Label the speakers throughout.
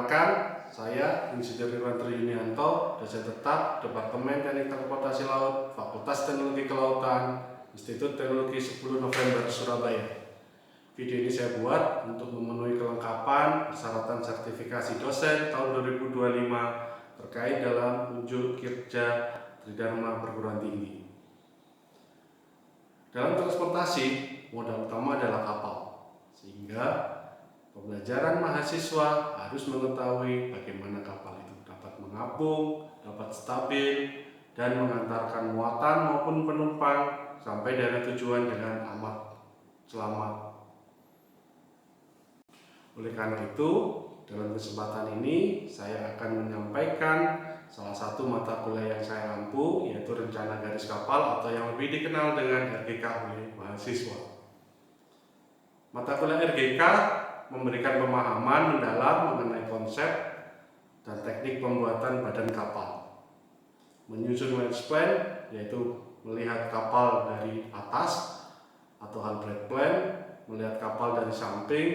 Speaker 1: Perkenalkan, saya Insinyur Irwan Triyunianto, dosen tetap Departemen Teknik Transportasi Laut, Fakultas Teknologi Kelautan, Institut Teknologi 10 November, Surabaya. Video ini saya buat untuk memenuhi kelengkapan persyaratan sertifikasi dosen tahun 2025 terkait dalam unjuk kerja Tridharma Perguruan Tinggi. Dalam transportasi, modal utama adalah kapal, sehingga pembelajaran mahasiswa harus mengetahui bagaimana kapal itu dapat mengapung, dapat stabil, dan mengantarkan muatan maupun penumpang sampai daerah tujuan dengan aman selamat. Oleh karena itu, dalam kesempatan ini saya akan menyampaikan salah satu mata kuliah yang saya ampu, yaitu Rencana Garis Kapal atau yang lebih dikenal dengan RGK oleh mahasiswa. Mata kuliah RGK memberikan pemahaman mendalam mengenai konsep dan teknik pembuatan badan kapal, menyusun management plan, yaitu melihat kapal dari atas atau hull break plan, melihat kapal dari samping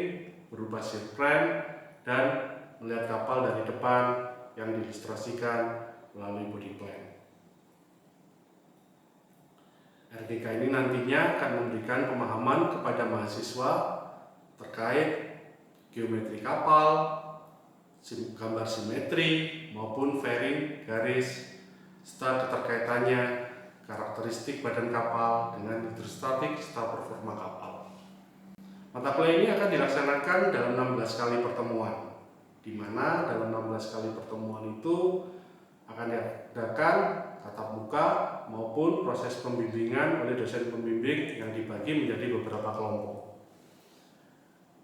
Speaker 1: berupa sheet plan, dan melihat kapal dari depan yang diilustrasikan melalui body plan. RGK ini nantinya akan memberikan pemahaman kepada mahasiswa terkait geometri kapal, gambar simetri maupun fairing garis, serta keterkaitannya karakteristik badan kapal dengan hidrostatik serta performa kapal. Mata kuliah ini akan dilaksanakan dalam 16 kali pertemuan, di mana dalam 16 kali pertemuan itu akan diadakan tatap muka maupun proses pembimbingan oleh dosen pembimbing yang dibagi menjadi beberapa kelompok.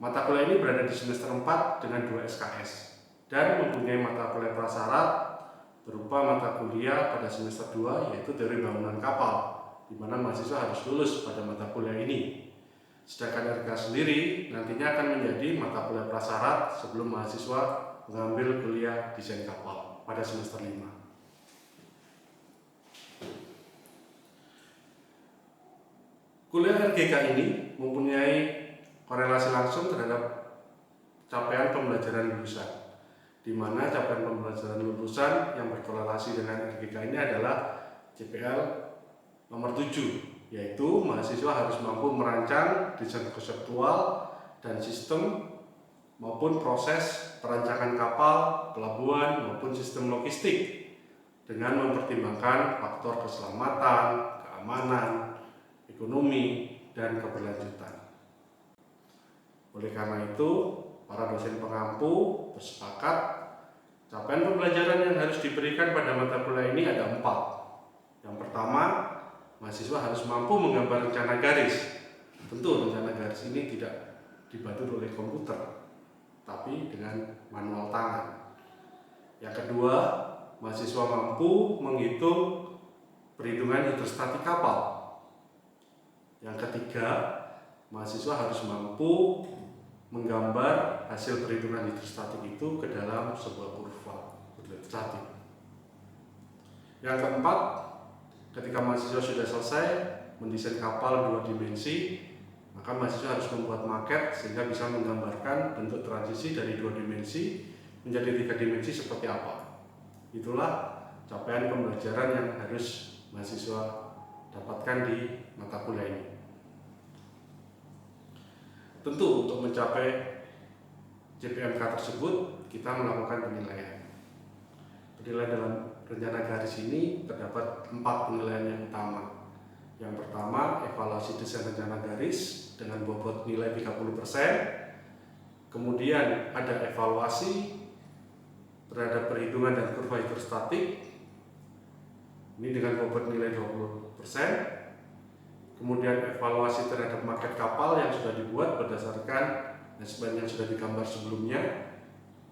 Speaker 1: Mata kuliah ini berada di semester 4 dengan 2 SKS dan mempunyai mata kuliah prasyarat berupa mata kuliah pada semester 2 yaitu teori bangunan kapal, di mana mahasiswa harus lulus pada mata kuliah ini. Sedangkan RK sendiri nantinya akan menjadi mata kuliah prasyarat sebelum mahasiswa mengambil kuliah desain kapal pada semester 5. Kuliah RGK ini mempunyai korelasi langsung terhadap capaian pembelajaran lulusan, di mana capaian pembelajaran lulusan yang berkorelasi dengan RGK ini adalah CPL nomor 7, yaitu mahasiswa harus mampu merancang desain konseptual dan sistem maupun proses perancangan kapal, pelabuhan maupun sistem logistik dengan mempertimbangkan faktor keselamatan, keamanan, ekonomi, dan keberlanjutan. Oleh karena itu, para dosen pengampu bersepakat capaian pembelajaran yang harus diberikan pada mata kuliah ini ada 4. Yang pertama, mahasiswa harus mampu menggambar rencana garis. Tentu rencana garis ini tidak dibantu oleh komputer, tapi dengan manual tangan. Yang kedua, mahasiswa mampu menghitung perhitungan hidrostatik kapal. Yang ketiga, mahasiswa harus mampu menggambar hasil perhitungan hidrostatik itu ke dalam sebuah kurva hidrostatik. Yang keempat, ketika mahasiswa sudah selesai mendesain kapal 2 dimensi, maka mahasiswa harus membuat maket sehingga bisa menggambarkan bentuk transisi dari 2 dimensi menjadi 3 dimensi seperti apa. Itulah capaian pembelajaran yang harus mahasiswa dapatkan di mata kuliah ini. Tentu untuk mencapai JPMK tersebut kita melakukan penilaian. Penilaian dalam rencana garis ini terdapat 4 penilaian yang utama. Yang pertama, evaluasi desain rencana garis dengan bobot nilai 30%. Kemudian ada evaluasi terhadap perhitungan dan kurva hidrostatik. Ini dengan bobot nilai 20%. Kemudian evaluasi terhadap maket kapal yang sudah dibuat berdasarkan manajemen yang sudah digambar sebelumnya,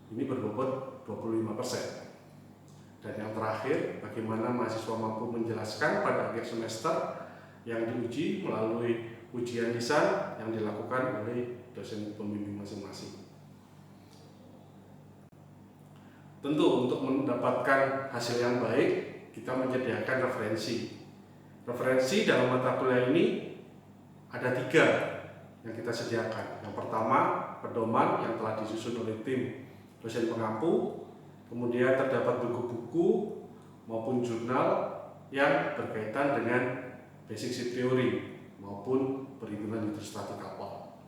Speaker 1: ini berbobot 25%. Dan yang terakhir, bagaimana mahasiswa mampu menjelaskan pada akhir semester yang diuji melalui ujian lisan yang dilakukan oleh dosen pembimbing masing-masing. Tentu untuk mendapatkan hasil yang baik, kita menyediakan referensi. Referensi dalam mata kuliah ini ada 3 yang kita sediakan. Yang pertama, pedoman yang telah disusun oleh tim dosen pengampu, kemudian terdapat buku-buku maupun jurnal yang berkaitan dengan basic ship theory maupun perhitungan hidrostatik kapal.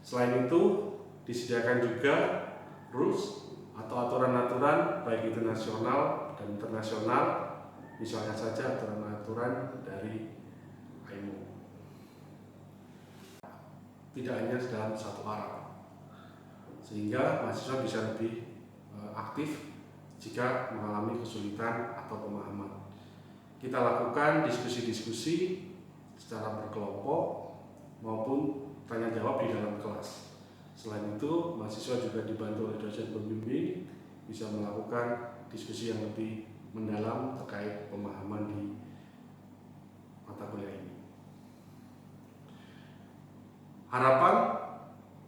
Speaker 1: Selain itu, disediakan juga rules atau aturan-aturan baik itu nasional dan internasional, misalnya saja aturan-aturan dari IMO. Tidak hanya dalam satu arah, sehingga mahasiswa bisa lebih aktif jika mengalami kesulitan atau pemahaman. Kita lakukan diskusi-diskusi secara berkelompok maupun tanya jawab di dalam kelas. Selain itu, mahasiswa juga dibantu oleh dosen pembimbing bisa melakukan diskusi yang lebih mendalam terkait pemahaman di mata kuliah ini. Harapan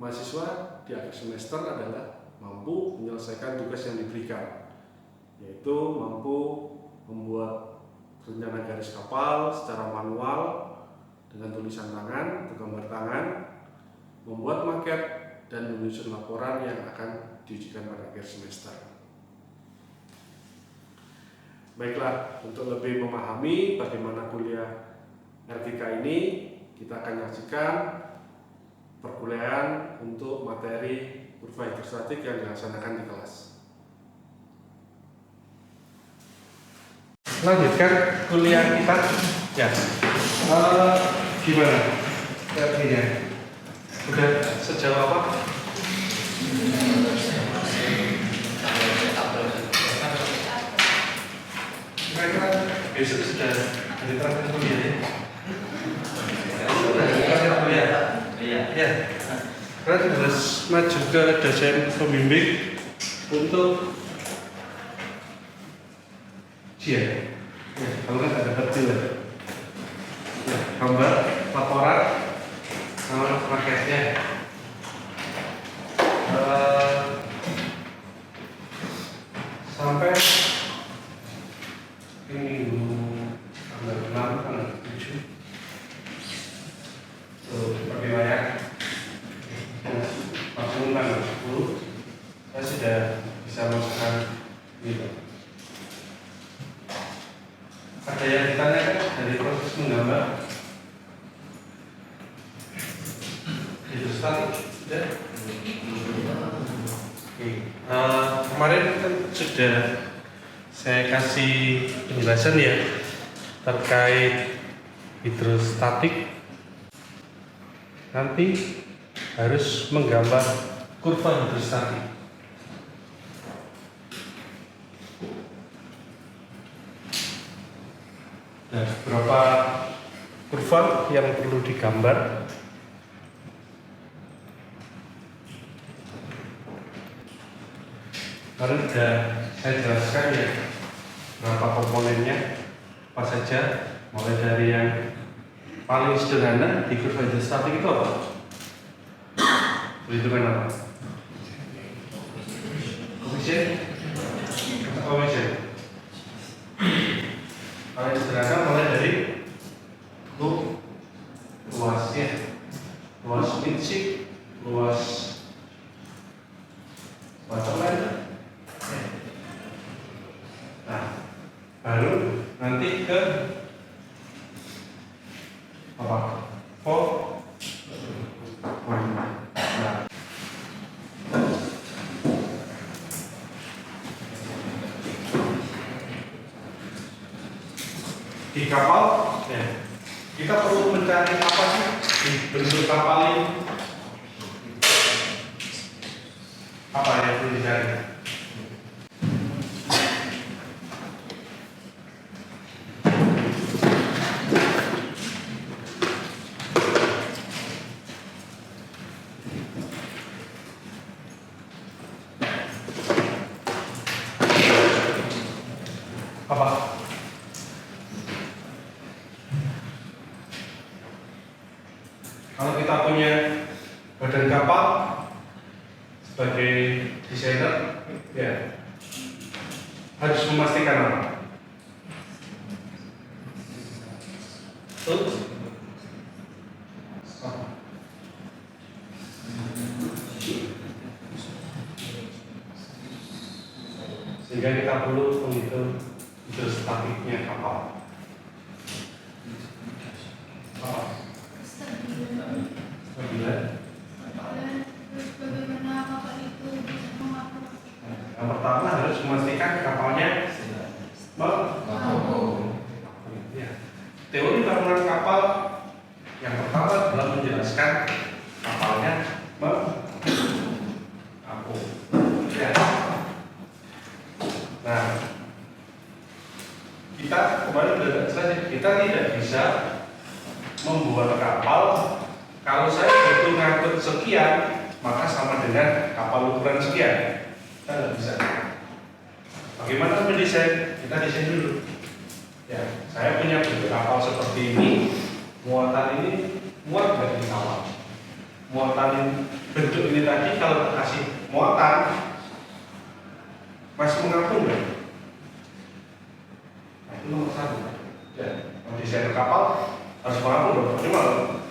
Speaker 1: mahasiswa di akhir semester adalah mampu menyelesaikan tugas yang diberikan, yaitu mampu membuat rencana garis kapal secara manual dengan tulisan tangan atau gambar tangan, membuat maket, dan menyusun laporan yang akan diujikan pada akhir semester. Baiklah, untuk lebih memahami bagaimana kuliah RGK ini, kita akan menyaksikan perkuliahan untuk materi kurva hidrostatik yang dilaksanakan di kelas. Lanjutkan kuliah kita. Ya. Gimana? Artinya? Udah sejauh apa? Kira-kira besok sudah hari terakhir kuliah ya? Sudah hari terakhir kuliah? Iya. Ya. Karena harus maju ke dosen pembimbing untuk ya, kalau kan ada detail ya, gambar, laporan, sama maketnya. Sampai ini tanggal 6, tanggal 7 seperti layak. Maksimum tanggal 10 saya sudah bisa masukkan gitu. Ada yang ditanyakan dari proses menggambar hidrostatik? Sudah? Kemarin kan sudah saya kasih penjelasan ya terkait hidrostatik. Nanti harus menggambar kurva hidrostatik. Nah, beberapa kurva yang perlu digambar. Karena sudah saya jelaskan ya berapa komponennya, apa saja, mulai dari yang paling sederhana di kurva hidrostatik itu apa? Perhitungan apa? Koefisien? Koefisien. Paling sederhana mulai dari luasnya, luas prinsip, luas bottom. Nah, baru nanti ke apa? Nah, di kapal, ya, kita perlu mencari apa sih di bentuk kapal ini? Apa yang perlu dicari? Apa? Kalau kita punya badan kapal sebagai desainer, ya harus memastikan apa? sehingga kita perlu menghitung hidrostatiknya kapal. Stabilan.
Speaker 2: Terus bagaimana kapal itu bisa mengapung?
Speaker 1: Yang pertama harus memastikan kapalnya mengapung. Ya. Teori bangunan kapal yang pertama adalah menjelaskan kapalnya mengapung. Ya. Nah, kita kemarin sudah jelas, kita tidak bisa membuat kapal kalau saya butuh ngangkut sekian maka sama dengan kapal ukuran sekian. Kita nggak bisa. Bagaimana mendesain? Kita desain dulu. Ya, saya punya bentuk kapal seperti ini. Muatan ini muat nggak di kapal? Muatan bentuk ini tadi kalau kasih muatan masih mengapung nggak? Nah, itu nomor satu. Ya, mendesain kapal harus mengapung dong. Optimal.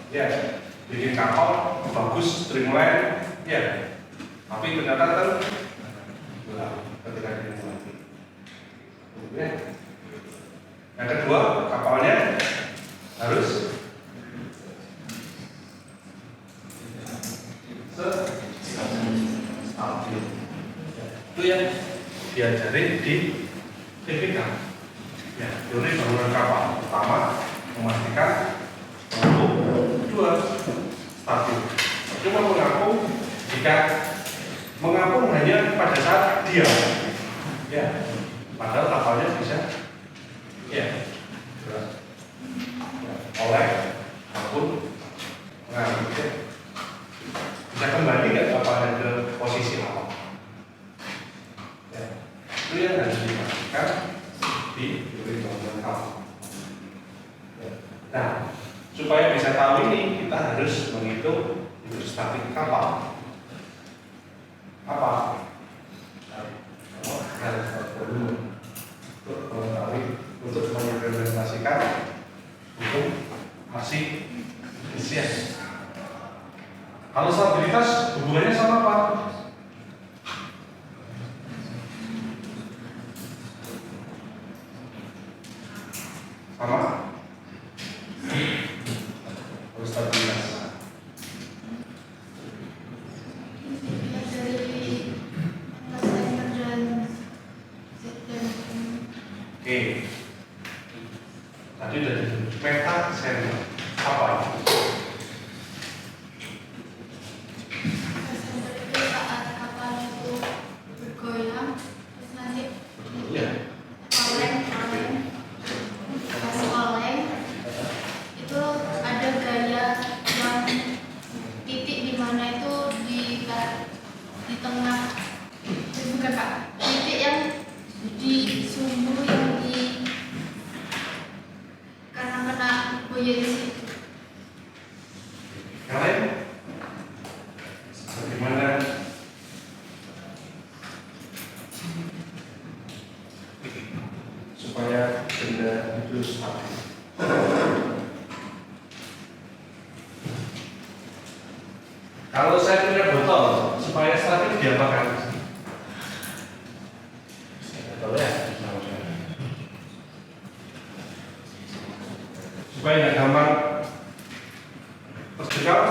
Speaker 1: Ya, bikin kapal bagus, streamline. Ya, tapi ternyata kan ketika dimulai. Ya. Yang kedua, kapalnya harus stabil. Itu yang diajarin di TPK. Ya, teori bangunan kapal. Pertama, memastikan mengapung. Kedua, stabil. Cuma mengapung jika mengapung hanya pada saat diam. Ya, padahal kapalnya bisa oleh maupun mengapung. Bisa kembali nggak kapalnya ke posisi awal? Ya, itu yang harus dipastikan di teori bangunan kapal. Nah, supaya bisa tahu ini kita harus menghitung hidrostatik kapal. Apa? Untuk mengetahui, untuk mengimplementasikan hukum masih efisien. Kalau stabilitas hubungannya sama apa? Sama? Kalau stabilitas. Oke. Tadi udah disebut peta sender. Apa?
Speaker 2: Saat kapal itu bergoyang, terus nanti oleng, pas oleng itu ada gaya yang titik di mana itu di tengah, bukan Kak, titik yang di sumbu yang di karena kena buoyancy di situ.
Speaker 1: Yang lain? Bagaimana? Supaya benda itu stabil. Kalau saya punya botol, supaya stabil diapakan? Botolnya supaya nggak gampang terjebak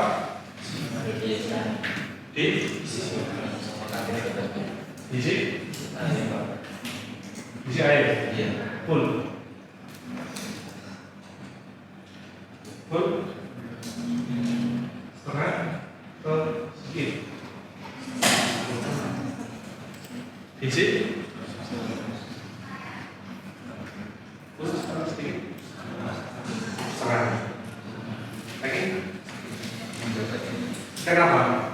Speaker 1: di isi air. Full setengah ke sedikit isi full setengah sedikit setengah lagi. Kenapa?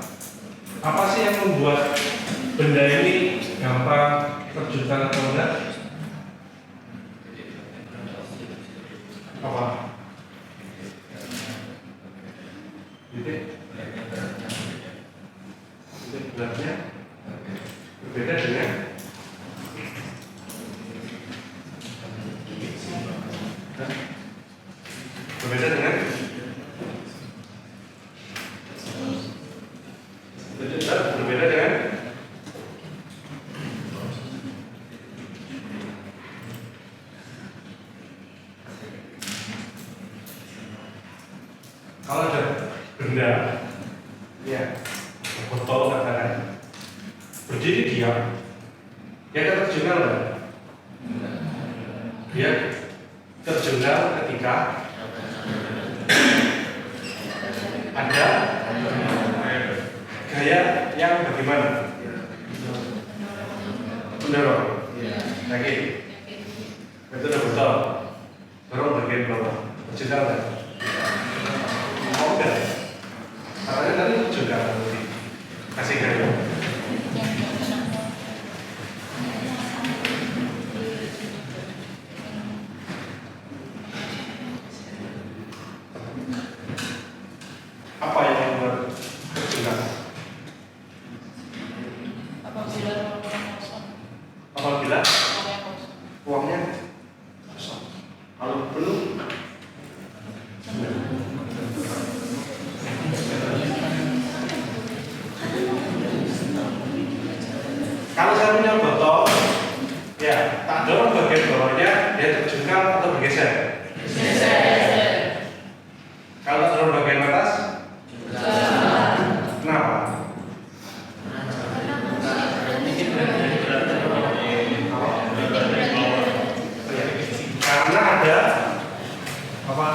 Speaker 1: Apa sih yang membuat benda ini gampang terjunkan atau enggak? Apa? Titik beratnya berbeda dengan berbeda dengan botol katakan berdiri diam, dia terjungkal nggak? Dia terjungkal ketika ada gaya yang bagaimana? Mendorong, yakin? Itu udah betul. Dorong bagian bawah, terjungkal nggak? Oh enggak, katanya tadi terjungkal, kasih gaya. Apa yang membuat terjungkal? Apabila uangnya kosong. Kalau belum, kalau saya punya botol, ya tak dorong bagian bawahnya, dia terjungkal atau bergeser. Kalau tak dorong bagian atas, kenapa? Karena ada apa?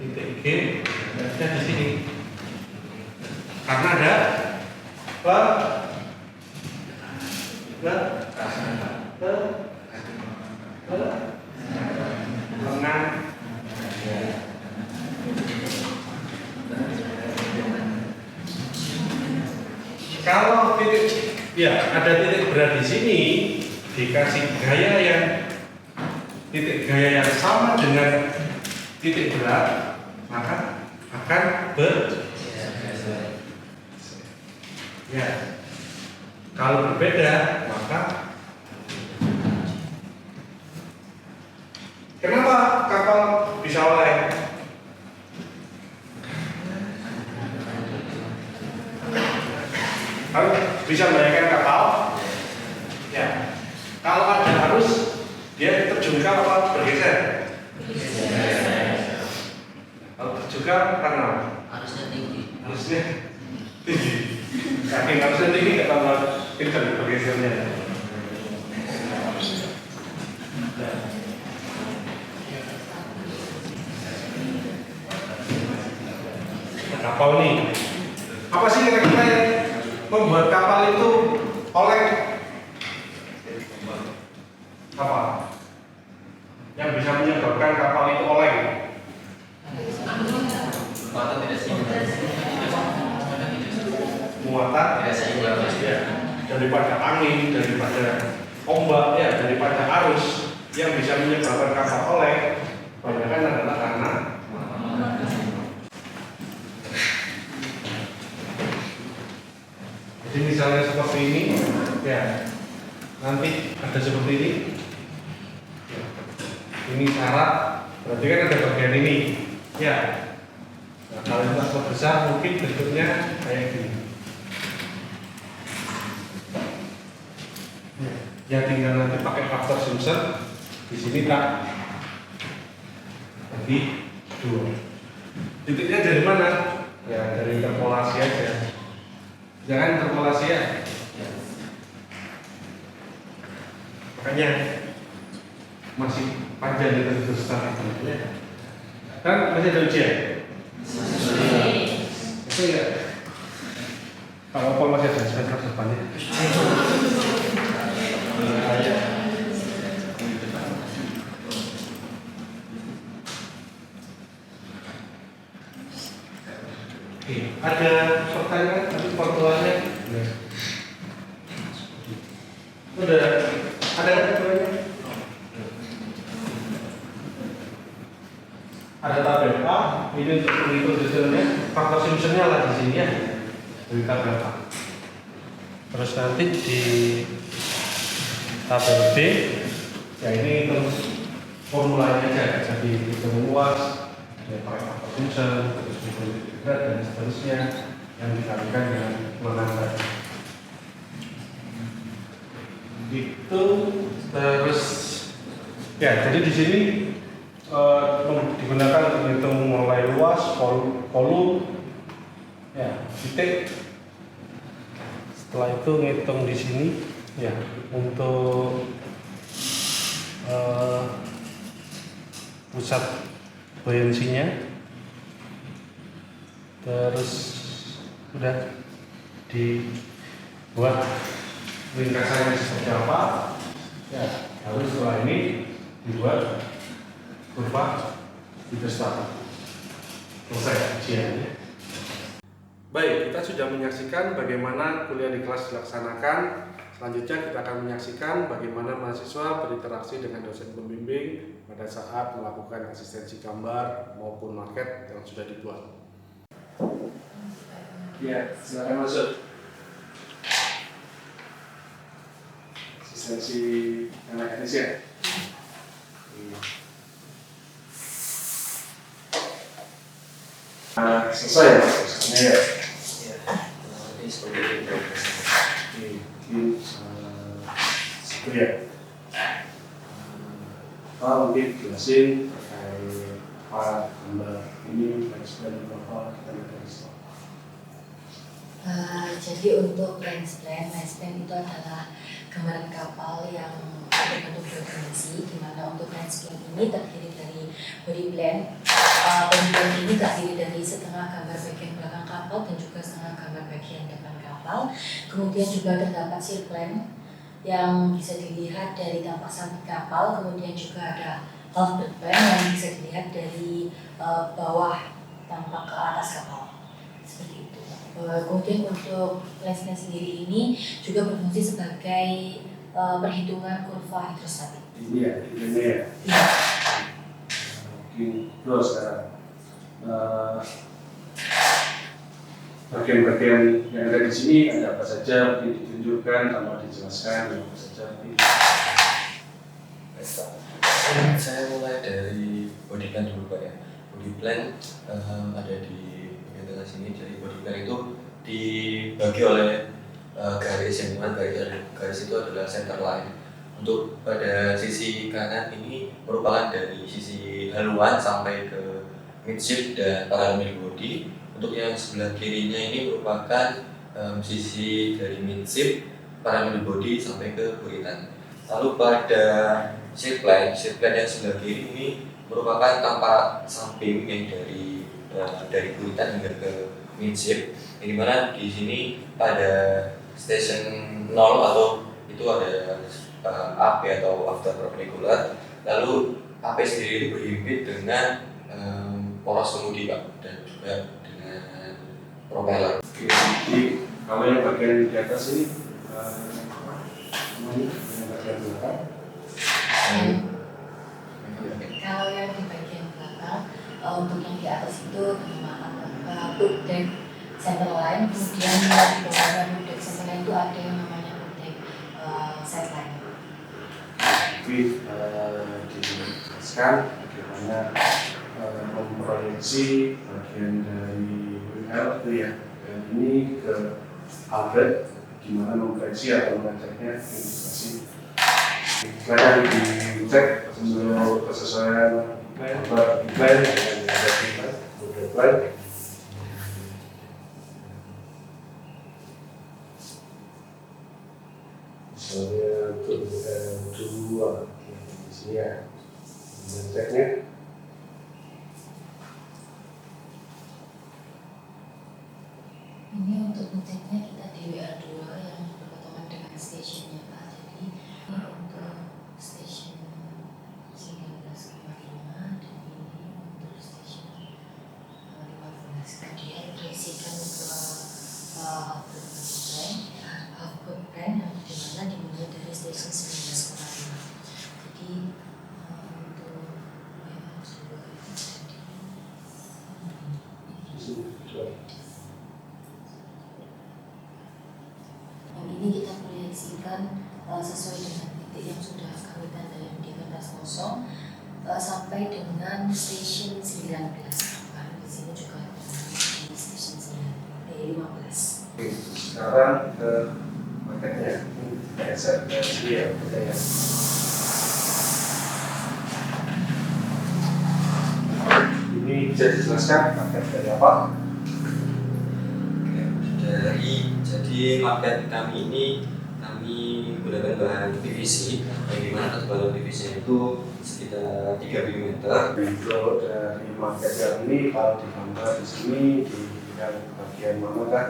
Speaker 1: Titik G ada di sini. Karena ada lengan. Kalau titik, ya ada titik berat di sini, dikasih gaya yang titik gaya yang sama dengan titik berat, maka akan ya. Kalau berbeda, maka kenapa kapal bisa oleng? Kalau bisa membayangkan kapal, ya. Kalau ada arus, dia terjungkal apa bergeser? Kalau terjungkal karena
Speaker 3: Harusnya tinggi.
Speaker 1: arusnya tinggi. Yakin arusnya tinggi nggak tambah kencang bergesernya. Kapal nih, apa sih kira-kira yang membuat kapal itu oleng? Apa? Yang bisa menyebabkan kapal itu oleng?
Speaker 3: Muatan tidak seimbang.
Speaker 1: Muatan
Speaker 3: Tidak seimbang.
Speaker 1: ya, daripada angin, daripada ombak, ya, daripada arus yang bisa menyebabkan kapal oleng, kebanyakan adalah karena jadi misalnya seperti ini, ya, nanti ada seperti ini. Ini syarat, berarti kan ada bagian ini, ya. Nah, kalau itu besar mungkin bentuknya kayak gini. Ya tinggal nanti pakai faktor Simpson. Di sini tak bagi 2. Titiknya dari mana? Ya dari interpolasi aja. Jangan interpolasi ya. Makanya masih panjang itu besar itu. Kan masih ada ujian. Itu ya. Kalau Paul masih ada semester depannya. Oke, ada pertanyaan tapi pertuannya udah ada pertuannya. Ada tabel A, ini untuk menghitung hasilnya, faktor Simpsonnya lah di sini ya, dari tabel A. Terus nanti di tabel B, ya ini terus formulanya aja, jadi hitung luas, ya pakai faktor Simpson, terus hitung berat dan seterusnya yang dikalikan dengan lengan. Itu terus, ya jadi di sini digunakan untuk menghitung mulai luas, volume, ya, titik. Setelah itu ngitung di sini, ya, untuk pusat buoyancy-nya. Terus udah dibuat ringkasannya seperti apa, ya, lalu setelah ini dibuat kurva hidrostatik. Selesai ujiannya. Baik, kita sudah menyaksikan bagaimana kuliah di kelas dilaksanakan. Selanjutnya kita akan menyaksikan bagaimana mahasiswa berinteraksi dengan dosen pembimbing pada saat melakukan asistensi gambar maupun maket yang sudah dibuat. Ya, silakan masuk. Asistensi anak Indonesia. Selesai ya, misalnya ya.
Speaker 3: Ini seperti itu.
Speaker 1: Mungkin situ ya. Mungkin jelasin terkait apa gambar ini dan sebagainya apa kita lihat.
Speaker 4: Jadi untuk lens plan itu adalah gambaran kapal yang berbentuk dua dimensi, di mana untuk lens plan ini terdiri dari body plan. Body plan ini terdiri dari setengah gambar bagian belakang kapal dan juga setengah gambar bagian depan kapal. Kemudian juga terdapat sail plan yang bisa dilihat dari tampak samping kapal. Kemudian juga ada half bird plan yang bisa dilihat dari bawah tampak ke atas kapal. Seperti itu. Kemudian untuk lensnya sendiri ini juga berfungsi sebagai perhitungan kurva hidrostatik.
Speaker 1: Ini ya, ini ya.
Speaker 4: Iya.
Speaker 1: Mungkin terus sekarang bagian-bagian yang ada di sini ada apa saja, mungkin ditunjukkan atau dijelaskan apa saja.
Speaker 3: Saya mulai dari body plan dulu Pak ya. Body plan ada di bagian tengah sini. Jadi body plan itu dibagi oleh garis, yang dimana garis itu adalah center line. Untuk pada sisi kanan ini merupakan dari sisi haluan sampai ke midship dan parallel body. Untuk yang sebelah kirinya ini merupakan sisi dari midship, parallel body sampai ke buritan. Lalu pada sail plan yang sebelah kiri ini merupakan tampak samping yang dari buritan hingga ke midship. Di mana di sini pada station 0 atau itu ada AP atau after perpendicular. Lalu AP sendiri itu berhimpit dengan poros kemudi Pak, dan juga dengan propeller.
Speaker 1: Jadi kalau yang bagian di atas ini yang bagian belakang.
Speaker 4: Kalau yang di bagian belakang, untuk yang di atas itu hook deck center line, kemudian di bawahnya hook deck center line itu ada yang namanya hook deck side line.
Speaker 1: Tapi dijelaskan bagaimana memproyeksi bagian dari WL itu ya, dan ini ke Albert gimana memproyeksi atau mengeceknya investasi. Silakan dicek untuk kesesuaian plan dengan plan. Misalnya untuk dua di sini ya, ngeceknya.
Speaker 4: Ini untuk ngeceknya kita di WR2 yang berpotongan dengan stationnya Pak. Jadi ini untuk station 19,5 dan ini untuk station 15. Kemudian diisikan ke output plan yang dimana dimulai dari station 19,5. Jadi untuk WR2 itu jadi ini kita proyeksikan sesuai dengan titik yang sudah kami tandai di kertas kosong sampai dengan station 19. Karena di sini juga ada di station 15.
Speaker 1: Sekarang ke paketnya, saya sendiri ya, paketnya. bisa dijelaskan paket dari apa?
Speaker 3: Jadi market kami ini kami gunakan bahan PVC, yang dimana ketebalan PVC itu sekitar 3 mm.
Speaker 1: Kalau dari market yang ini, kalau digambar di sini di bagian mana kan?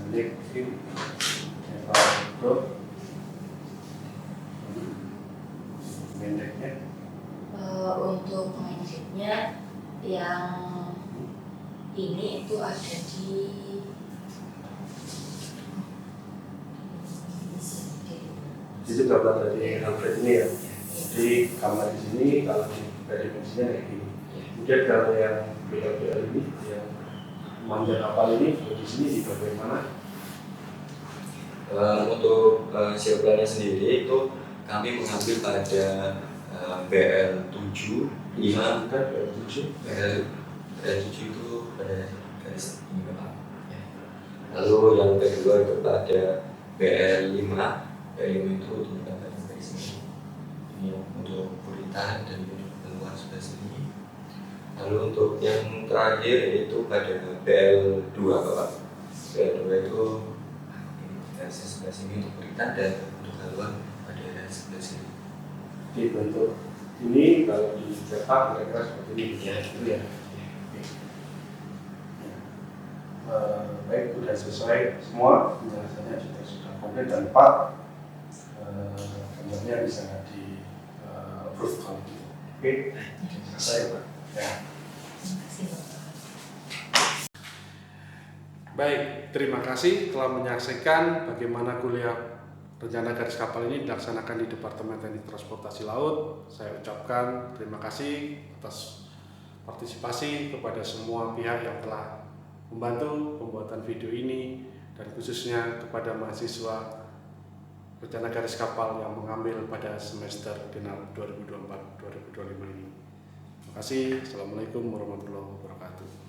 Speaker 1: Pendeknya.
Speaker 4: Untuk mindsetnya yang ini itu ada di
Speaker 1: Itu gambar dari Alfred ini ya. Jadi gambar di sini kalau dari dimensinya kayak gini. Kemudian kalau yang BL ini, yang manjat kapal ini di sini di bagian mana?
Speaker 3: Untuk shieldplannya sendiri itu kami mengambil pada BL7, 5,
Speaker 1: Kan BL7.
Speaker 3: BL7 itu pada garis ini Bapak. Ya. Lalu yang kedua itu pada BL5, BL5 itu digunakan pada garis ini. Ini untuk berita dan untuk keluar sebelah sini. Lalu untuk yang terakhir itu pada BL2 Bapak. BL2 itu garis sebelah sini untuk berita dan untuk haluan pada sebelah sini.
Speaker 1: Dibentuk ini kalau dicetak kira-kira seperti ini ya, gitu ya. Baik, sudah selesai semua penjelasannya sudah komplit dan Pak gambarnya bisa di approve kalau gitu. Oke, selesai Pak. Ya.
Speaker 4: Terima kasih Bapak.
Speaker 1: Baik, terima kasih telah menyaksikan bagaimana kuliah rencana garis kapal ini dilaksanakan di Departemen Teknik Transportasi Laut. Saya ucapkan terima kasih atas partisipasi kepada semua pihak yang telah membantu pembuatan video ini dan khususnya kepada mahasiswa rencana garis kapal yang mengambil pada semester genap 2024-2025 ini. Terima kasih. Assalamualaikum warahmatullahi wabarakatuh.